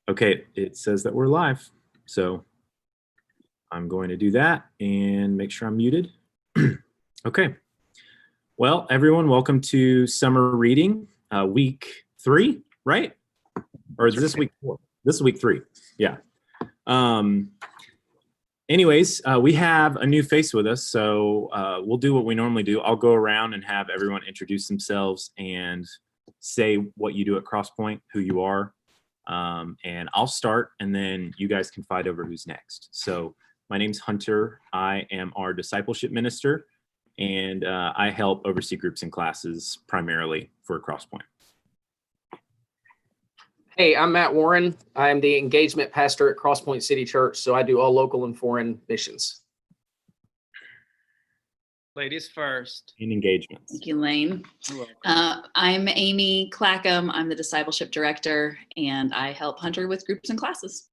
Okay, it says that we're live, so I'm going to do that and make sure I'm muted. Okay, well, everyone, welcome to summer reading, week 3, right? Or is this week 4? This is week 3, yeah. Anyways, we have a new face with us, so we'll do what we normally do. I'll go around and have everyone introduce themselves and say what you do at Crosspoint, who you are. And I'll start, and then you guys can fight over who's next. So my name's Hunter. I am our discipleship minister, and I help oversee groups and classes primarily for Crosspoint. Hey, I'm Matt Warren. I am the engagement pastor at Crosspoint City Church, so I do all local and foreign missions. Ladies first. In engagements. Thank you, Lane. You're welcome. I'm Amy Clackham. I'm the discipleship director, and I help Hunter with groups and classes.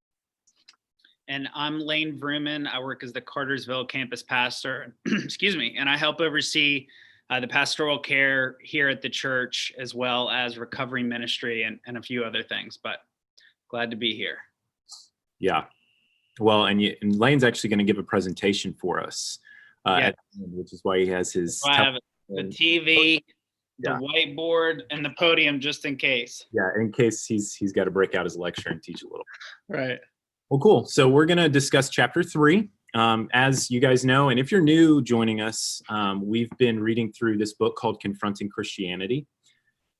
And I'm Lane Vrooman. I work as the Cartersville campus pastor, excuse me, and I help oversee the pastoral care here at the church, as well as recovery ministry and a few other things, but glad to be here. Yeah. Well, and Lane's actually going to give a presentation for us, which is why he has his... So I have the TV, Yeah. the whiteboard, and the podium just in case. Yeah, in case he's got to break out his lecture and teach a little. Right. Well, cool. So we're going to discuss chapter 3. As you guys know, and if you're new joining us, we've been reading through this book called Confronting Christianity.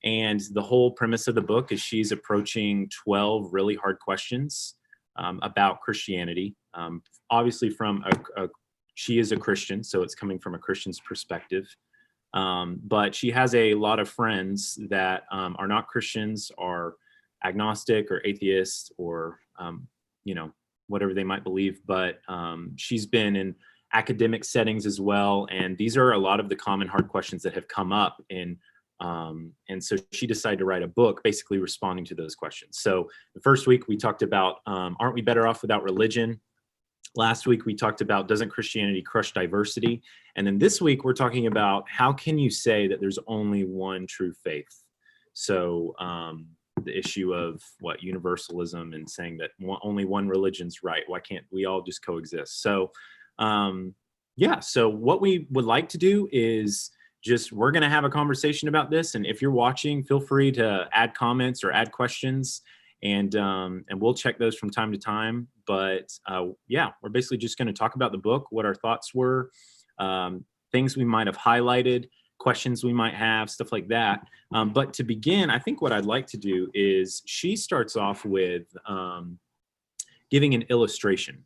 And the whole premise of the book is she's approaching 12 really hard questions about Christianity. Obviously she is a Christian, so it's coming from a Christian's perspective. But she has a lot of friends that are not Christians, are agnostic or atheist or, whatever they might believe. But she's been in academic settings as well. And these are a lot of the common hard questions that have come up. And so she decided to write a book basically responding to those questions. So the first week we talked about, aren't we better off without religion? Last week we talked about, doesn't Christianity crush diversity? And then this week we're talking about, how can you say that there's only one true faith? So the issue of universalism and saying that only one religion's right. Why can't we all just coexist? So so what we would like to do is we're going to have a conversation about this. And if you're watching, feel free to add comments or add questions, and we'll check those from time to time. But we're basically just going to talk about the book, what our thoughts were, things we might have highlighted, questions we might have, stuff like that. But to begin, I think what I'd like to do is she starts off with giving an illustration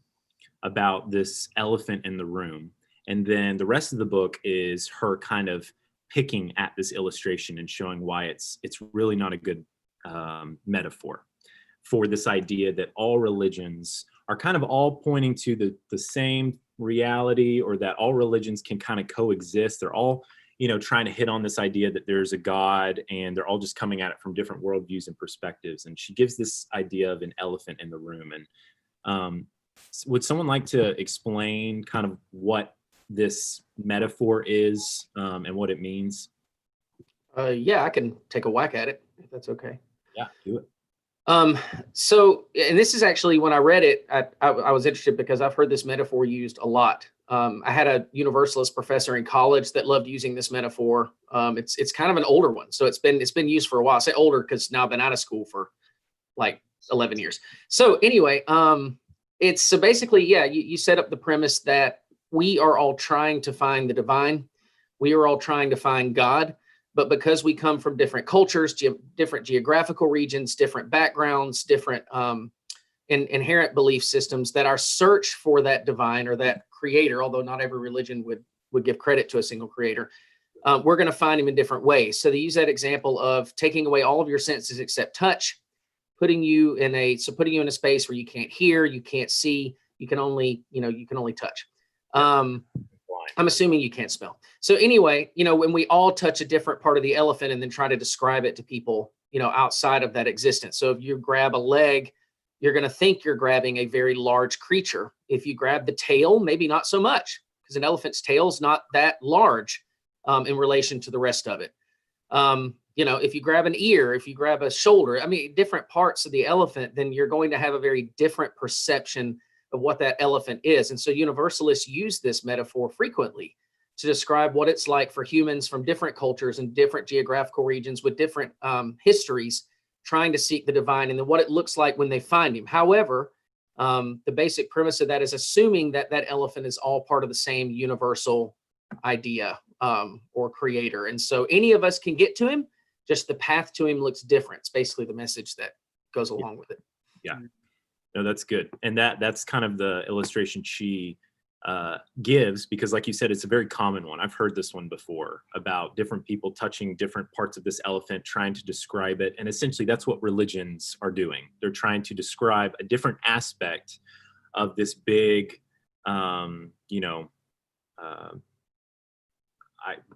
about this elephant in the room. And then the rest of the book is her kind of picking at this illustration and showing why it's really not a good metaphor for this idea that all religions are kind of all pointing to the same reality, or that all religions can kind of coexist. They're all trying to hit on this idea that there's a God, and they're all just coming at it from different worldviews and perspectives. And she gives this idea of an elephant in the room. And would someone like to explain kind of what this metaphor is and what it means? I can take a whack at it, if that's okay. Yeah, do it. So, and this is actually, when I read it, I was interested because I've heard this metaphor used a lot. I had a universalist professor in college that loved using this metaphor. It's kind of an older one, so it's been used for a while. I say older because now I've been out of school for like 11 years. So anyway, it's so basically, you set up the premise that we are all trying to find the divine. We are all trying to find God, but because we come from different cultures, different geographical regions, different backgrounds, different inherent belief systems, that our search for that divine or that creator, although not every religion would give credit to a single creator, we're going to find him in different ways. So they use that example of taking away all of your senses except touch, putting you in a space where you can't hear, you can't see, you can only touch. I'm assuming you can't smell. So anyway, when we all touch a different part of the elephant and then try to describe it to people, outside of that existence. So if you grab a leg, you're going to think you're grabbing a very large creature. If you grab the tail, maybe not so much, because an elephant's tail is not that large in relation to the rest of it. if you grab an ear, if you grab a shoulder, I mean, different parts of the elephant, then you're going to have a very different perception of what that elephant is. And so universalists use this metaphor frequently to describe what it's like for humans from different cultures and different geographical regions with different histories trying to seek the divine, and then what it looks like when they find him. However, the basic premise of that is assuming that that elephant is all part of the same universal idea or creator. And so any of us can get to him, just the path to him looks different. It's basically the message that goes along with it. Yeah. No, that's good. And that's kind of the illustration she gives, because like you said, it's a very common one. I've heard this one before about different people touching different parts of this elephant, trying to describe it. And essentially that's what religions are doing. They're trying to describe a different aspect of this big,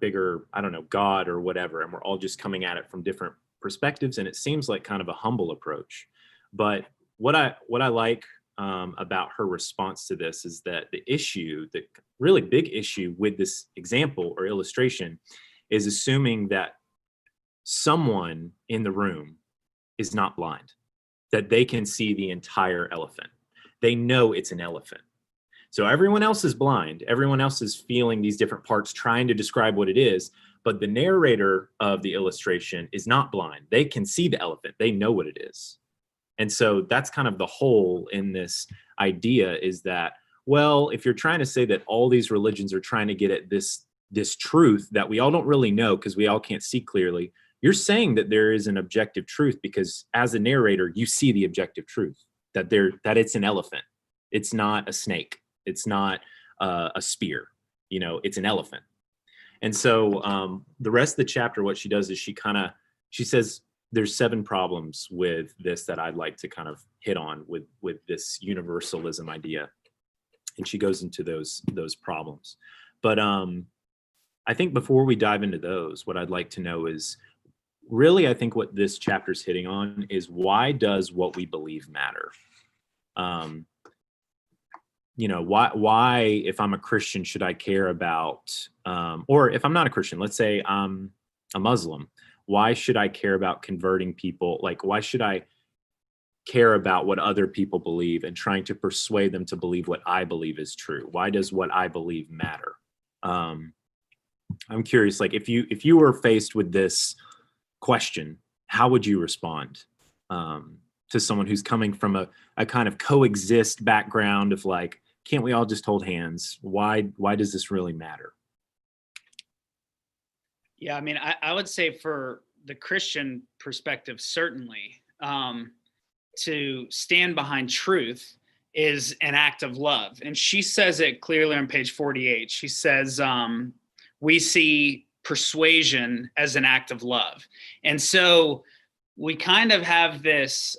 bigger, I don't know, God or whatever. And we're all just coming at it from different perspectives. And it seems like kind of a humble approach. But what I like about her response to this is that the really big issue with this example or illustration is assuming that someone in the room is not blind, that they can see the entire elephant. They know it's an elephant. So everyone else is blind. Everyone else is feeling these different parts, trying to describe what it is. But the narrator of the illustration is not blind. They can see the elephant. They know what it is. And so that's kind of the hole in this idea, is that, well, if you're trying to say that all these religions are trying to get at this truth that we all don't really know because we all can't see clearly, you're saying that there is an objective truth because as a narrator, you see the objective truth, that it's an elephant. It's not a snake. It's not a spear. It's an elephant. And so the rest of the chapter, what she does is she says, there's 7 problems with this that I'd like to kind of hit on with this universalism idea. And she goes into those problems. But I think before we dive into those, what I'd like to know is really, I think what this chapter's hitting on is, why does what we believe matter? Why, if I'm a Christian, should I care about, or if I'm not a Christian, let's say I'm a Muslim, why should I care about converting people? Like, why should I care about what other people believe and trying to persuade them to believe what I believe is true? Why does what I believe matter? I'm curious, like, if you were faced with this question, how would you respond to someone who's coming from a kind of coexist background of like, can't we all just hold hands? Why does this really matter? Yeah, I mean, I would say for the Christian perspective, certainly, to stand behind truth is an act of love. And she says it clearly on page 48. She says, we see persuasion as an act of love. And so we kind of have this,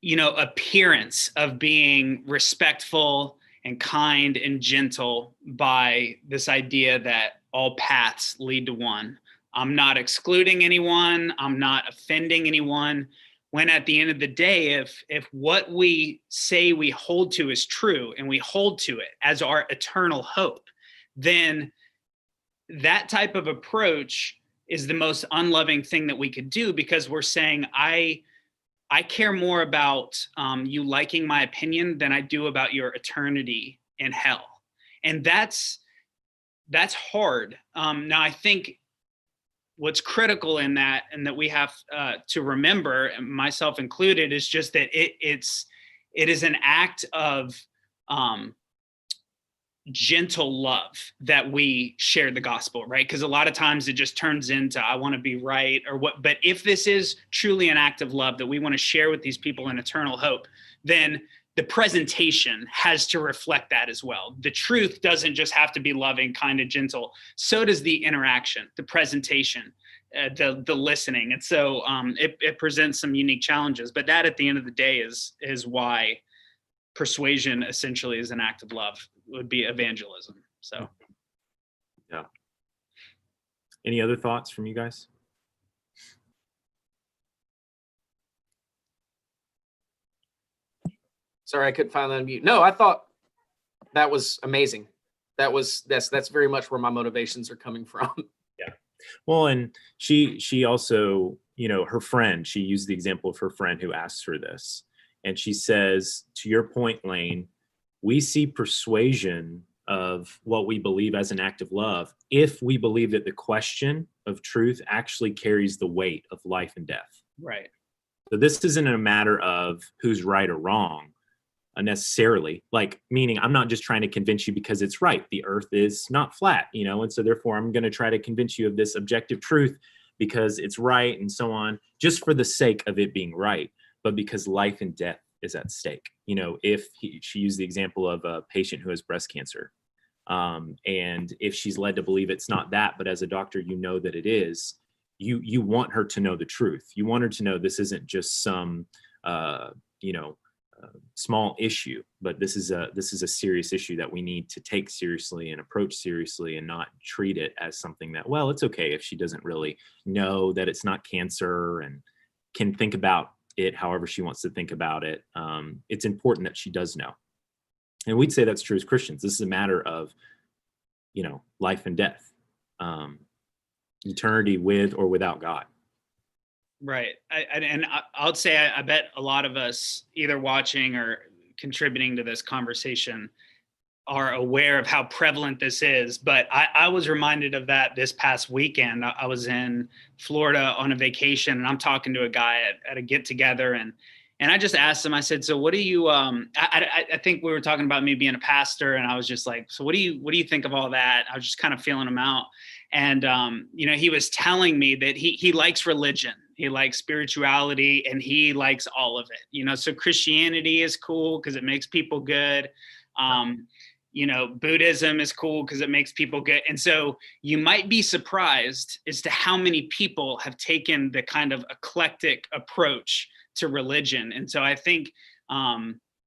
appearance of being respectful and kind and gentle by this idea that all paths lead to one. I'm not excluding anyone. I'm not offending anyone. When at the end of the day, if what we say we hold to is true and we hold to it as our eternal hope, then that type of approach is the most unloving thing that we could do, because we're saying, I care more about you liking my opinion than I do about your eternity in hell. And that's hard. Now, I think what's critical in that, and that we have to remember, myself included, is just that it is an act of gentle love that we share the gospel, right? Because a lot of times it just turns into, I want to be right or what. But if this is truly an act of love that we want to share with these people in eternal hope, then the presentation has to reflect that as well. The truth doesn't just have to be loving, kind, and gentle. So does the interaction, the presentation, the listening. And so it presents some unique challenges. But that, at the end of the day, is why persuasion essentially is an act of love. It would be evangelism. So, yeah. Any other thoughts from you guys? Sorry, I couldn't find that unmute. No, I thought that was amazing. That's very much where my motivations are coming from. Well, and she also, her friend, she used the example of her friend who asked her this. And she says, to your point, Lane, we see persuasion of what we believe as an act of love if we believe that the question of truth actually carries the weight of life and death. Right. So this isn't a matter of who's right or wrong necessarily, like, meaning I'm not just trying to convince you because it's right. The earth is not flat, and so therefore I'm going to try to convince you of this objective truth because it's right and so on, just for the sake of it being right, but because life and death is at stake. She used the example of a patient who has breast cancer. And if she's led to believe it's not that, but as a doctor, that it is, you want her to know the truth. You want her to know this isn't just some, small issue, but this is a serious issue that we need to take seriously and approach seriously, and not treat it as something that, well, it's okay if she doesn't really know that it's not cancer and can think about it however she wants to think about it. It's important that she does know. And we'd say that's true as Christians. This is a matter of, life and death, eternity with or without God. Right. I'll say, I bet a lot of us either watching or contributing to this conversation are aware of how prevalent this is. But I was reminded of that this past weekend. I was in Florida on a vacation, and I'm talking to a guy at a get together, and I just asked him, I said, so what do you, I think we were talking about me being a pastor, and I was just like, so what do you think of all that? I was just kind of feeling him out. And, he was telling me that he likes religion. He likes spirituality, and he likes all of it, so Christianity is cool because it makes people good. Buddhism is cool because it makes people good. And so you might be surprised as to how many people have taken the kind of eclectic approach to religion. And so I think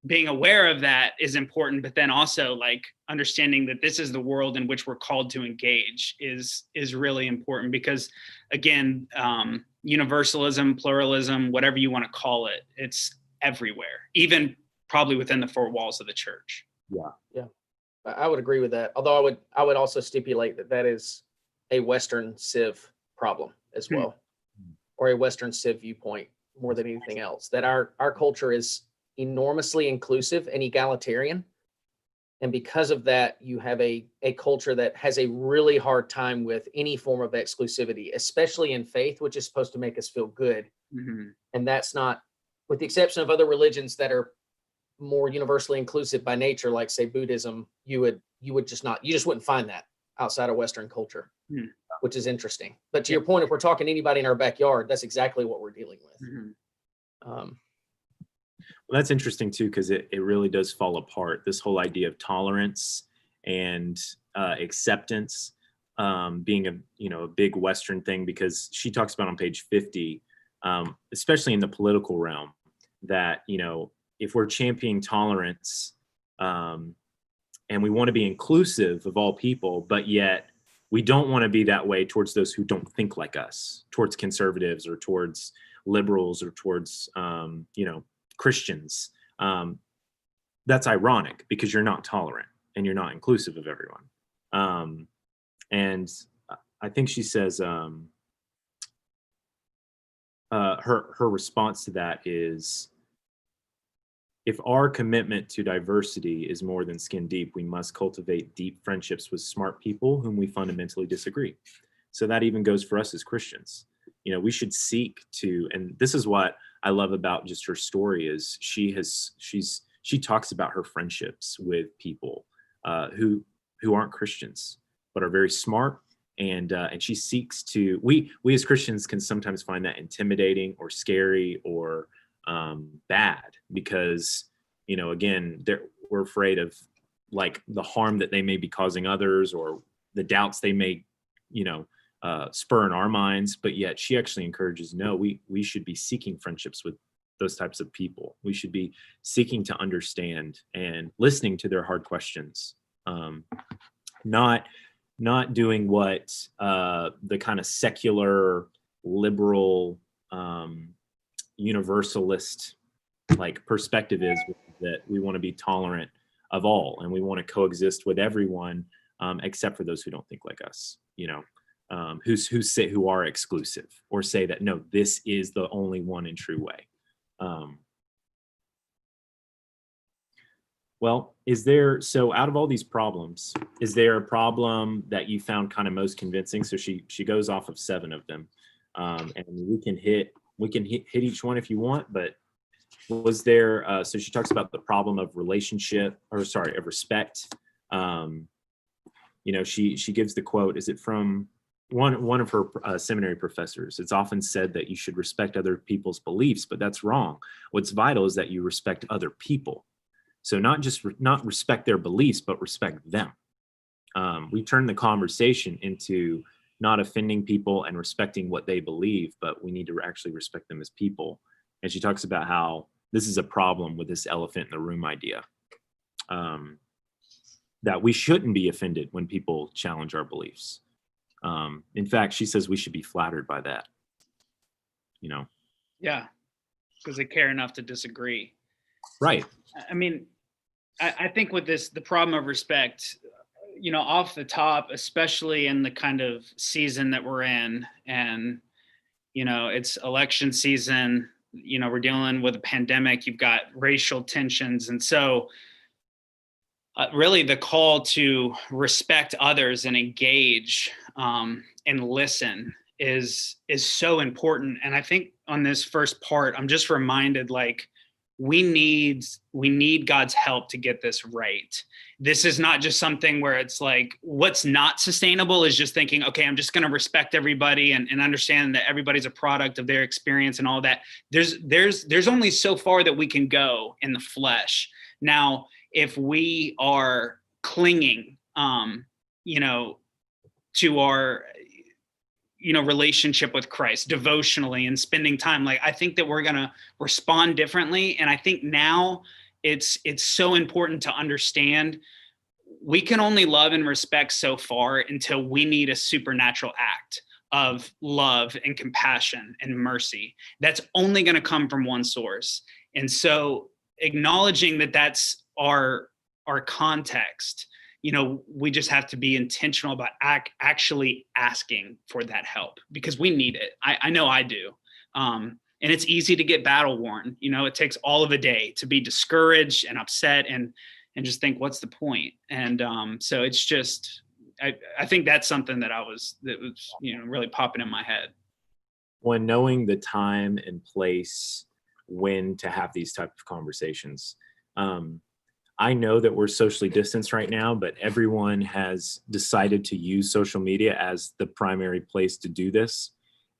being aware of that is important, but then also like understanding that this is the world in which we're called to engage is really important, because again, universalism, pluralism, whatever you want to call it, it's everywhere, even probably within the four walls of the church. Yeah, I would agree with that. Although I would also stipulate that is a Western civ problem as well, or a Western civ viewpoint more than anything else. That our culture is enormously inclusive and egalitarian, and because of that, you have a culture that has a really hard time with any form of exclusivity, especially in faith, which is supposed to make us feel good. Mm-hmm. And that's not, with the exception of other religions that are more universally inclusive by nature, like say Buddhism, you just wouldn't find that outside of Western culture, which is interesting. But to your point, if we're talking anybody in our backyard, that's exactly what we're dealing with. Mm-hmm. Well, that's interesting too, because it really does fall apart. This whole idea of tolerance and acceptance being a big Western thing, because she talks about on page 50, especially in the political realm, that if we're championing tolerance and we want to be inclusive of all people, but yet we don't want to be that way towards those who don't think like us, towards conservatives or towards liberals or towards Christians. That's ironic, because you're not tolerant and you're not inclusive of everyone. And I think she says her response to that is, if our commitment to diversity is more than skin deep, we must cultivate deep friendships with smart people whom we fundamentally disagree. So that even goes for us as Christians. We should seek to, and this is what I love about just her story, is she talks about her friendships with people who aren't Christians but are very smart, and she seeks to. We as Christians can sometimes find that intimidating or scary or bad, because again, we're afraid of like the harm that they may be causing others, or the doubts they may spur in our minds. But yet she actually encourages, no, we should be seeking friendships with those types of people. We should be seeking to understand and listening to their hard questions, not doing what the kind of secular liberal universalist like perspective is, that we want to be tolerant of all and we want to coexist with everyone, except for those who don't think like us. who are exclusive or say that, no, this is the only one and true way. Well, so out of all these problems, is there a problem that you found kind of most convincing? So she goes off of 7 of them, and we can hit each one if you want, but was there, so she talks about the problem of of respect. She gives the quote, is it from one of her seminary professors? It's often said that you should respect other people's beliefs, but that's wrong. What's vital is that you respect other people. So not respect their beliefs, but respect them. We turn the conversation into not offending people and respecting what they believe, but we need to actually respect them as people. And she talks about how this is a problem with this elephant in the room idea, that we shouldn't be offended when people challenge our beliefs. In fact, she says we should be flattered by that. Yeah, because they care enough to disagree. Right. I mean, I think with the problem of respect, off the top, especially in the kind of season that we're in, and, it's election season, we're dealing with a pandemic, you've got racial tensions. And so really the call to respect others and engage and listen is so important. And I think on this first part, I'm just reminded, like, we need God's help to get this right. This is not just something where it's like, what's not sustainable is just thinking, okay, I'm just going to respect everybody and understand that everybody's a product of their experience and all that. There's only so far that we can go in the flesh. Now, if we are clinging, to our, relationship with Christ devotionally and spending time, like, I think that we're going to respond differently. And I think now it's so important to understand we can only love and respect so far until we need a supernatural act of love and compassion and mercy. That's only going to come from one source. And so acknowledging that that's our context, we just have to be intentional about actually asking for that help, because we need it. I know I do. And it's easy to get battle worn. It takes all of a day to be discouraged and upset and just think, what's the point? And so it's just, I think that's something that was really popping in my head. When knowing the time and place when to have these type of conversations, I know that we're socially distanced right now, but everyone has decided to use social media as the primary place to do this.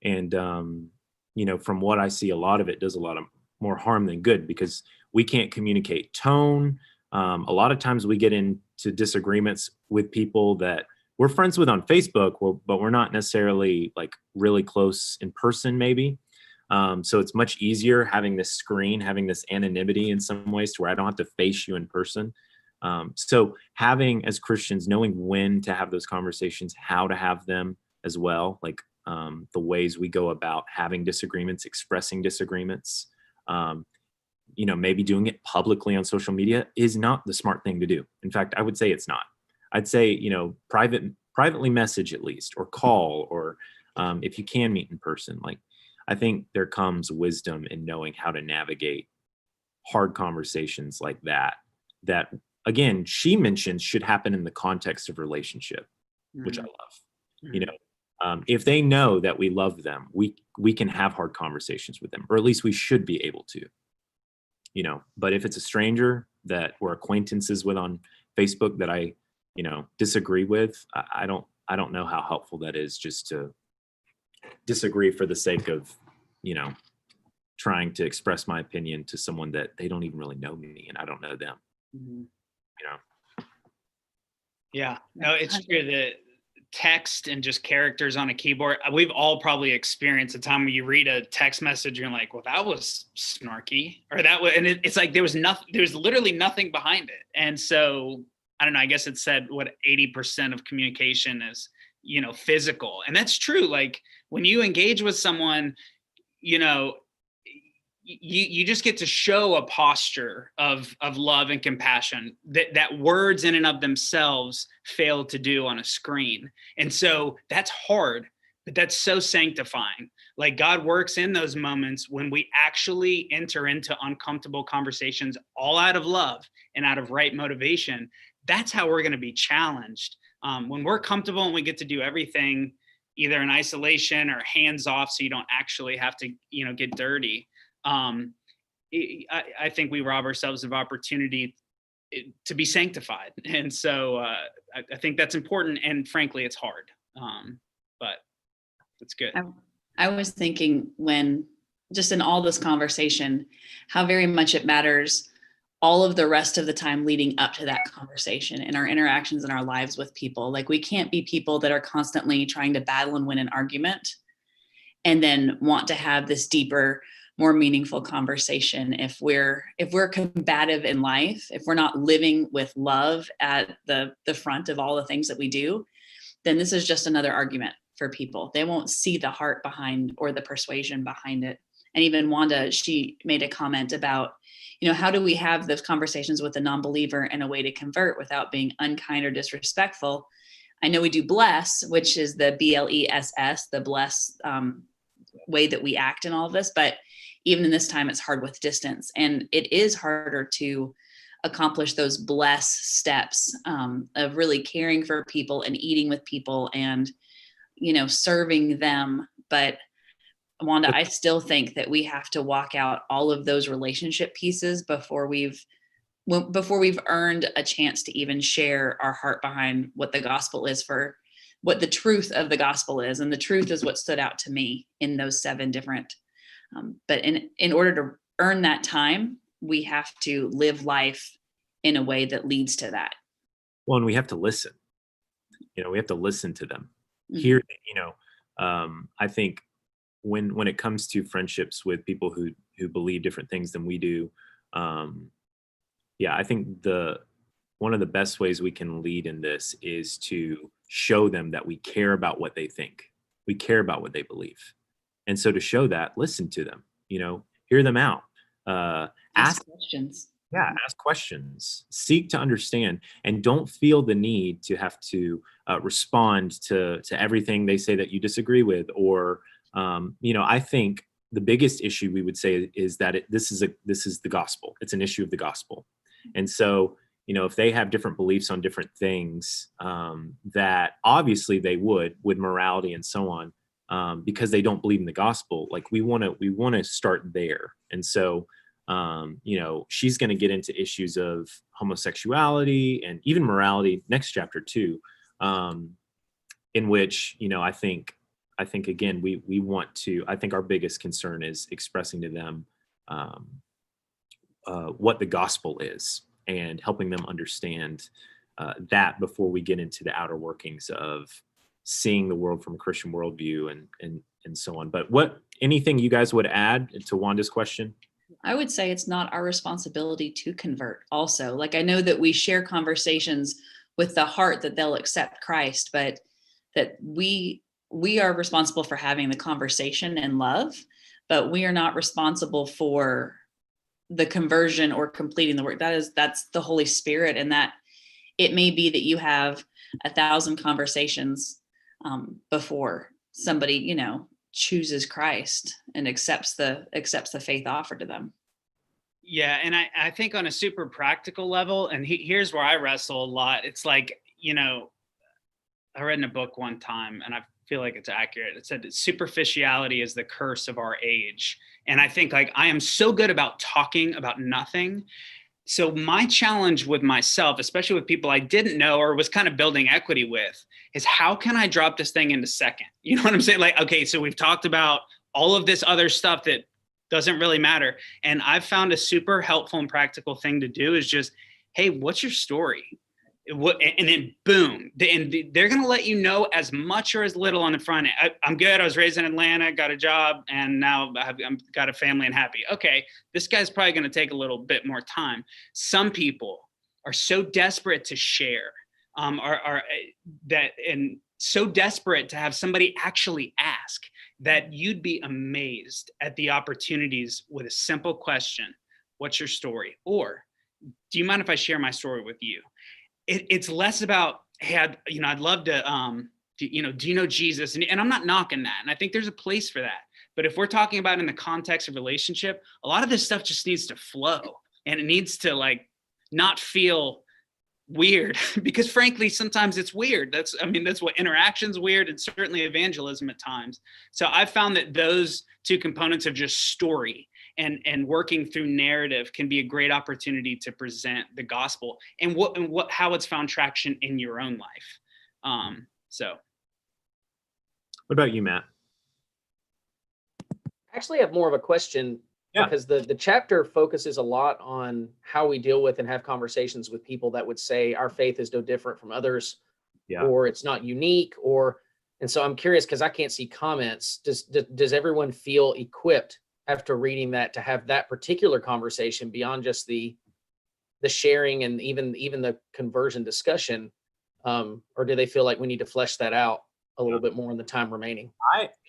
And, from what I see, a lot of it does a lot of more harm than good, because we can't communicate tone. A lot of times we get into disagreements with people that we're friends with on Facebook, but we're not necessarily like really close in person, maybe. So it's much easier having this screen, having this anonymity in some ways, to where I don't have to face you in person. So having, as Christians, knowing when to have those conversations, how to have them as well, like the ways we go about having disagreements, expressing disagreements, maybe doing it publicly on social media is not the smart thing to do. In fact, I would say it's not. I'd say, privately message at least, or call, or if you can meet in person. Like, I think there comes wisdom in knowing how to navigate hard conversations like that again, she mentions should happen in the context of relationship, which I love. If they know that we love them, we can have hard conversations with them, or at least we should be able to, but if it's a stranger that we're acquaintances with on Facebook that I, disagree with, I don't know how helpful that is, just to disagree for the sake of, trying to express my opinion to someone that they don't even really know me and I don't know them. Yeah, no, it's true that text and just characters on a keyboard, we've all probably experienced a time where you read a text message, you're like, well, that was snarky, or that was, and it's like, there's literally nothing behind it. And so, I don't know, I guess it said 80% of communication is, physical. And that's true. Like, when you engage with someone, you just get to show a posture of love and compassion that words in and of themselves fail to do on a screen. And so that's hard, but that's so sanctifying. Like God works in those moments when we actually enter into uncomfortable conversations all out of love and out of right motivation. That's how we're going to be challenged. When we're comfortable and we get to do everything either in isolation or hands off, so you don't actually have to, get dirty. I think we rob ourselves of opportunity to be sanctified. And so I think that's important. And frankly, it's hard. But it's good. I was thinking when just in all this conversation, how very much it matters all of the rest of the time leading up to that conversation in our interactions in our lives with people. Like we can't be people that are constantly trying to battle and win an argument and then want to have this deeper, more meaningful conversation. If we're combative in life, if we're not living with love at the front of all the things that we do, then this is just another argument for people. They won't see the heart behind or the persuasion behind it. And even Wanda, she made a comment about, how do we have those conversations with a non-believer in a way to convert without being unkind or disrespectful? I know we do bless, which is the BLESS, the bless way that we act in all of this. But even in this time, it's hard with distance. And it is harder to accomplish those bless steps of really caring for people and eating with people and, serving them. But Wanda, I still think that we have to walk out all of those relationship pieces before we've earned a chance to even share our heart behind what the gospel is, for what the truth of the gospel is. And the truth is what stood out to me in those 7 different. But in order to earn that time, we have to live life in a way that leads to that. Well, and we have to listen. We have to listen to them. Mm-hmm. Here, I think when it comes to friendships with people who believe different things than we do, I think one of the best ways we can lead in this is to show them that we care about what they think. We care about what they believe. And so to show that, listen to them, hear them out, ask questions. Yeah, ask questions, seek to understand, and don't feel the need to have to respond to everything they say that you disagree with. Or, I think the biggest issue we would say is that this is the gospel. It's an issue of the gospel. And so, if they have different beliefs on different things, that obviously they would with morality and so on, because they don't believe in the gospel. Like we want to start there. And so, she's going to get into issues of homosexuality and even morality next chapter too, in which, I think again, we want to, I think our biggest concern is expressing to them what the gospel is and helping them understand that before we get into the outer workings of seeing the world from a Christian worldview and so on. But anything you guys would add to Wanda's question? I would say it's not our responsibility to convert also. Like I know that we share conversations with the heart that they'll accept Christ, but that we are responsible for having the conversation in love, but we are not responsible for the conversion or completing the work. That's the Holy Spirit. And that it may be that you have 1,000 conversations before somebody, chooses Christ and accepts the faith offered to them. Yeah. And I think on a super practical level, and here's where I wrestle a lot. It's like, I read in a book one time and I feel like it's accurate. It said that superficiality is the curse of our age. And I think like I am so good about talking about nothing. So my challenge with myself, especially with people I didn't know or was kind of building equity with, is how can I drop this thing into second? You know what I'm saying? Like, okay, so we've talked about all of this other stuff that doesn't really matter. And I've found a super helpful and practical thing to do is just, hey, what's your story? And then boom, and they're going to let you know as much or as little on the front end. I'm good. I was raised in Atlanta, got a job, and now I've got a family and happy. Okay, this guy's probably going to take a little bit more time. Some people are so desperate to share, and so desperate to have somebody actually ask that you'd be amazed at the opportunities with a simple question: what's your story? Or, do you mind if I share my story with you? It's less about, hey, I'd love to, do you know Jesus? And I'm not knocking that. And I think there's a place for that. But if we're talking about in the context of relationship, a lot of this stuff just needs to flow, and it needs to like not feel weird, because frankly, sometimes it's weird. That's what interaction's weird, and certainly evangelism at times. So I've found that those two components of just story and working through narrative can be a great opportunity to present the gospel and how it's found traction in your own life. So what about you, Matt? Actually, I have more of a question. Yeah. Because the chapter focuses a lot on how we deal with and have conversations with people that would say our faith is no different from others, or it's not unique, and so I'm curious, because I can't see comments. Does everyone feel equipped after reading that to have that particular conversation beyond just the sharing and even the conversion discussion, or do they feel like we need to flesh that out a little bit more in the time remaining?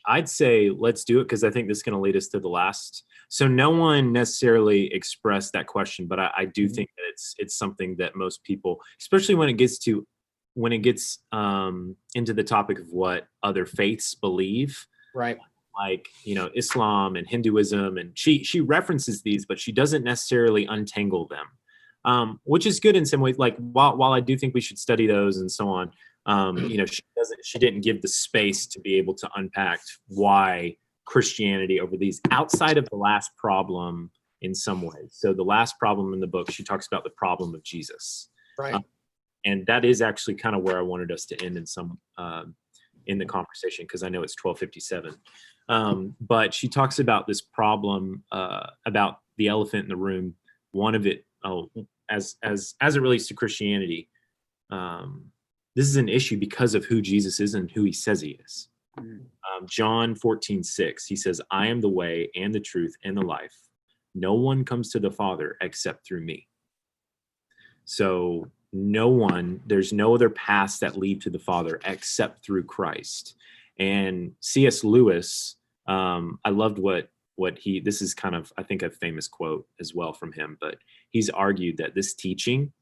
I'd say let's do it, because I think this is going to lead us to the last. So no one necessarily expressed that question, but I do think that it's something that most people, especially when it gets into the topic of what other faiths believe, right? Like, Islam and Hinduism, and she references these, but she doesn't necessarily untangle them, which is good in some ways. Like while I do think we should study those and so on, she didn't give the space to be able to unpack why Christianity over these outside of the last problem in some ways. So the last problem in the book, she talks about the problem of Jesus. Right. And that is actually kind of where I wanted us to end in the conversation, because I know it's 12:57. But she talks about this problem, about the elephant in the room. One of it, as it relates to Christianity, this is an issue because of who Jesus is and who he says he is. John 14:6, he says, I am the way and the truth and the life. No one comes to the Father except through me. So there's no other paths that lead to the Father except through Christ. And C.S. Lewis, I loved this is kind of, I think, a famous quote as well from him, but he's argued that this teaching,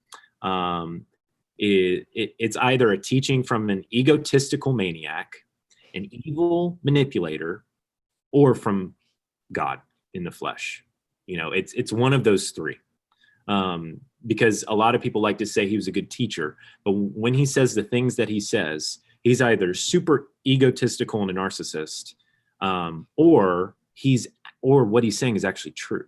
it's either a teaching from an egotistical maniac, an evil manipulator, or from God in the flesh. It's one of those three. Because a lot of people like to say he was a good teacher, but when he says the things that he says, he's either super egotistical and a narcissist, or what he's saying is actually true.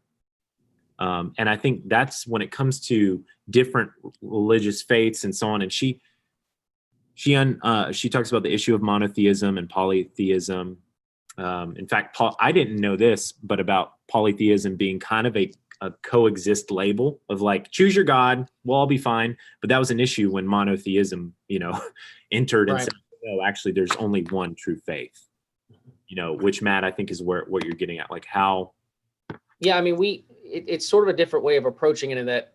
And I think that's when it comes to different religious faiths and so on. And she talks about the issue of monotheism and polytheism. In fact, I didn't know this, but about polytheism being kind of a coexist label of like, choose your God, we'll all be fine. But that was an issue when monotheism, entered and Right. said, no, actually, there's only one true faith. Which, Matt, I think is what you're getting at, like how. Yeah, I mean, it's sort of a different way of approaching it, in that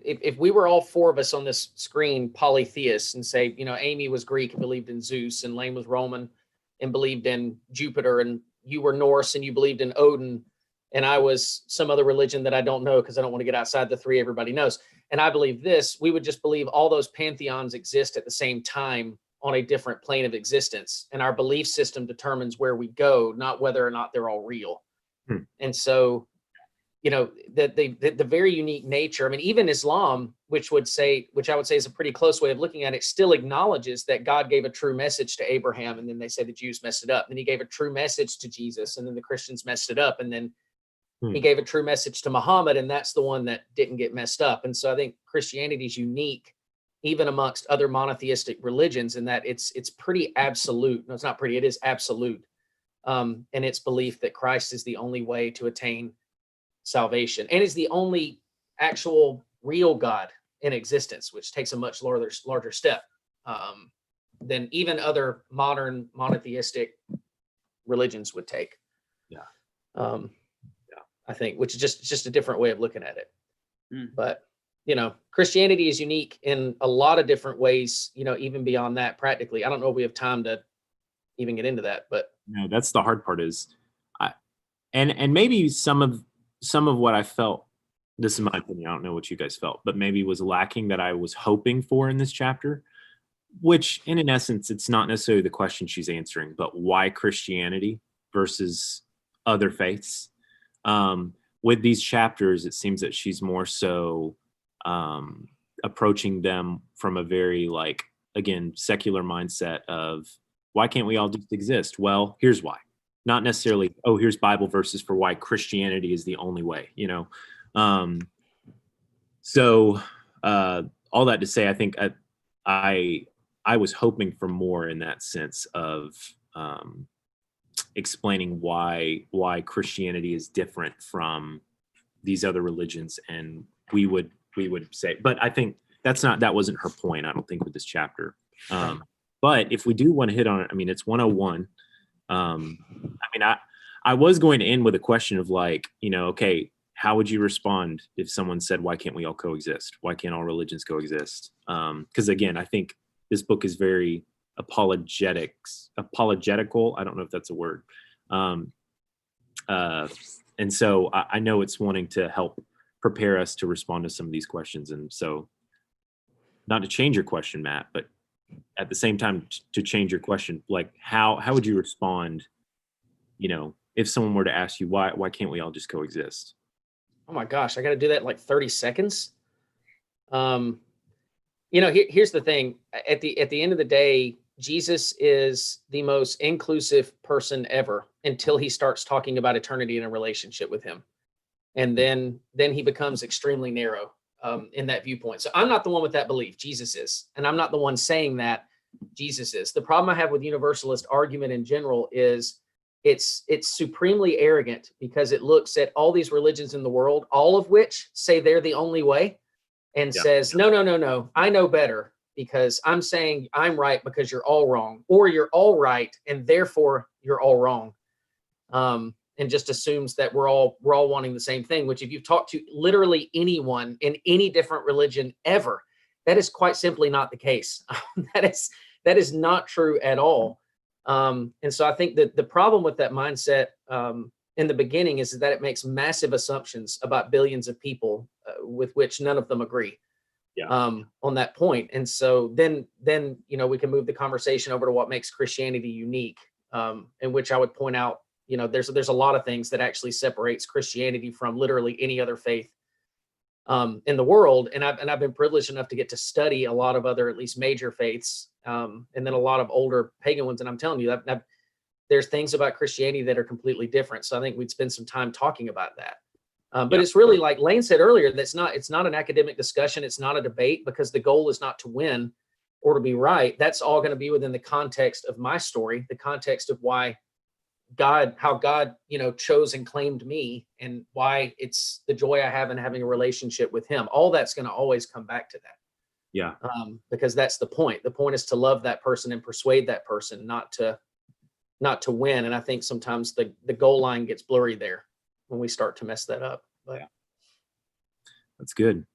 if we were all four of us on this screen polytheists and say, Amy was Greek and believed in Zeus, and Lane was Roman and believed in Jupiter, and you were Norse and you believed in Odin, and I was some other religion that I don't know because I don't want to get outside the three everybody knows, and I believe this, we would just believe all those pantheons exist at the same time on a different plane of existence. And our belief system determines where we go, not whether or not they're all real. And so, the very unique nature, I mean, even Islam, which I would say is a pretty close way of looking at it, still acknowledges that God gave a true message to Abraham. And then they say the Jews messed it up. Then he gave a true message to Jesus, and then the Christians messed it up. And then he gave a true message to Muhammad, and that's the one that didn't get messed up. And so I think Christianity is unique, even amongst other monotheistic religions, in that it's pretty absolute. No, it's not pretty, it is absolute. And its belief that Christ is the only way to attain salvation, and is the only actual real God in existence, which takes a much larger step than even other modern monotheistic religions would take. I think, which is just a different way of looking at it. But Christianity is unique in a lot of different ways, even beyond that. Practically, I don't know if we have time to even get into that. But no, that's the hard part is, and maybe some of what I felt, this is my opinion, I don't know what you guys felt, but maybe was lacking that I was hoping for in this chapter, which in essence, it's not necessarily the question she's answering, but why Christianity versus other faiths. With these chapters, it seems that she's more so approaching them from a very, like, again, secular mindset of, why can't we all just exist? Well, here's why. Not necessarily, oh, here's Bible verses for why Christianity is the only way, you know? So all that to say, I think I was hoping for more in that sense of explaining why Christianity is different from these other religions, and we would say, but I think that wasn't her point, I don't think, with this chapter. But if we do want to hit on it, I mean, it's 101. I mean, I was going to end with a question of, like, you know, okay, how would you respond if someone said, why can't we all coexist? Why can't all religions coexist? Because again, I think this book is very apologetical. I don't know if that's a word. And so I know it's wanting to help prepare us to respond to some of these questions. And so, not to change your question, Matt, but at the same time to change your question, like how would you respond, you know, if someone were to ask you, why can't we all just coexist? oh my gosh, I got to do that in like 30 seconds. You know, here's the thing. At the end of the day, Jesus is the most inclusive person ever until he starts talking about eternity in a relationship with him. And then he becomes extremely narrow in that viewpoint. So I'm not the one with that belief. Jesus is. And I'm not the one saying that. Jesus is. The problem I have with universalist argument in general is it's supremely arrogant, because it looks at all these religions in the world, all of which say they're the only way, and says, no, I know better, because I'm saying I'm right because you're all wrong, or you're all right and therefore you're all wrong. And just assumes that we're all wanting the same thing, which if you've talked to literally anyone in any different religion ever, that is quite simply not the case. That is not true at all. And so I think that the problem with that mindset in the beginning is that it makes massive assumptions about billions of people with which none of them agree on that point. And so then, you know, we can move the conversation over to what makes Christianity unique, in which I would point out, you know, there's a lot of things that actually separates Christianity from literally any other faith in the world. And I've been privileged enough to get to study a lot of other, at least major faiths, and then a lot of older pagan ones. And I'm telling you that there's things about Christianity that are completely different. So I think we'd spend some time talking about that. But it's really, like Lane said earlier, it's not an academic discussion. It's not a debate, because the goal is not to win or to be right. That's all going to be within the context of my story, the context of how God, you know, chose and claimed me, and why it's the joy I have in having a relationship with him. All that's going to always come back to that. Yeah. Because that's the point. The point is to love that person and persuade that person, not to win. And I think sometimes the goal line gets blurry there when we start to mess that up. But That's good.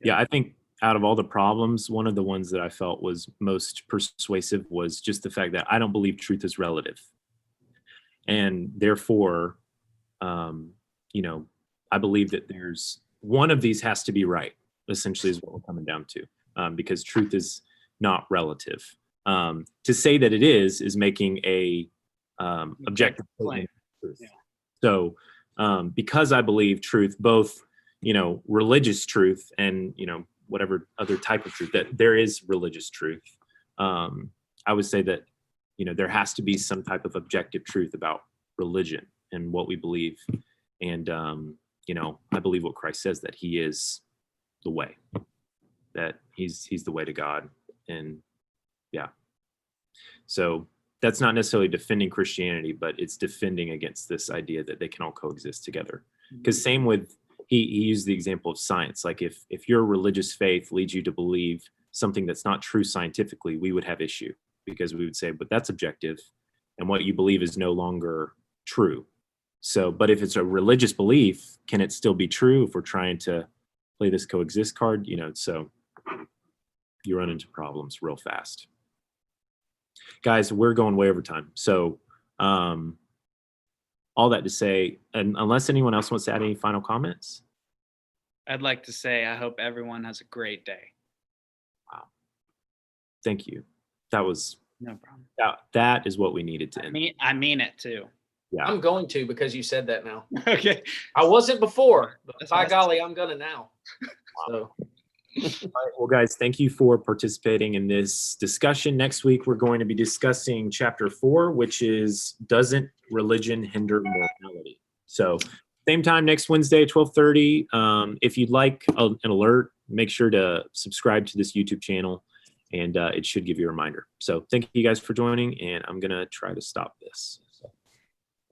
Yeah, I think out of all the problems, one of the ones that I felt was most persuasive was just the fact that I don't believe truth is relative. And therefore, you know, I believe that there's one of these has to be right, essentially, is what we're coming down to, because truth is not relative. To say that it is making a objective claim. Yeah. So because I believe truth, both, you know, religious truth and, you know, whatever other type of truth, that there is religious truth, I would say that, you know, there has to be some type of objective truth about religion and what we believe. And, you know, I believe what Christ says, that he is the way, that he's the way to God. And yeah, so that's not necessarily defending Christianity, but it's defending against this idea that they can all coexist together. Because same with, he used the example of science. Like if your religious faith leads you to believe something that's not true scientifically, we would have issue, because we would say, but that's objective, and what you believe is no longer true. So, but if it's a religious belief, can it still be true if we're trying to play this coexist card? You know, so you run into problems real fast. Guys, we're going way over time. So all that to say, and unless anyone else wants to add any final comments. I'd like to say I hope everyone has a great day. Wow. Thank you. That was No problem. that is what we needed to end. I mean it too. Yeah. I'm going to, because you said that now. Okay. I wasn't before, but That's by awesome. golly, I'm gonna now. So All right, well, guys, thank you for participating in this discussion. Next week, we're going to be discussing chapter 4, which is Doesn't Religion Hinder Morality? So same time next Wednesday, 12:30. If you'd like an alert, make sure to subscribe to this YouTube channel, and it should give you a reminder. So thank you guys for joining, and I'm going to try to stop this.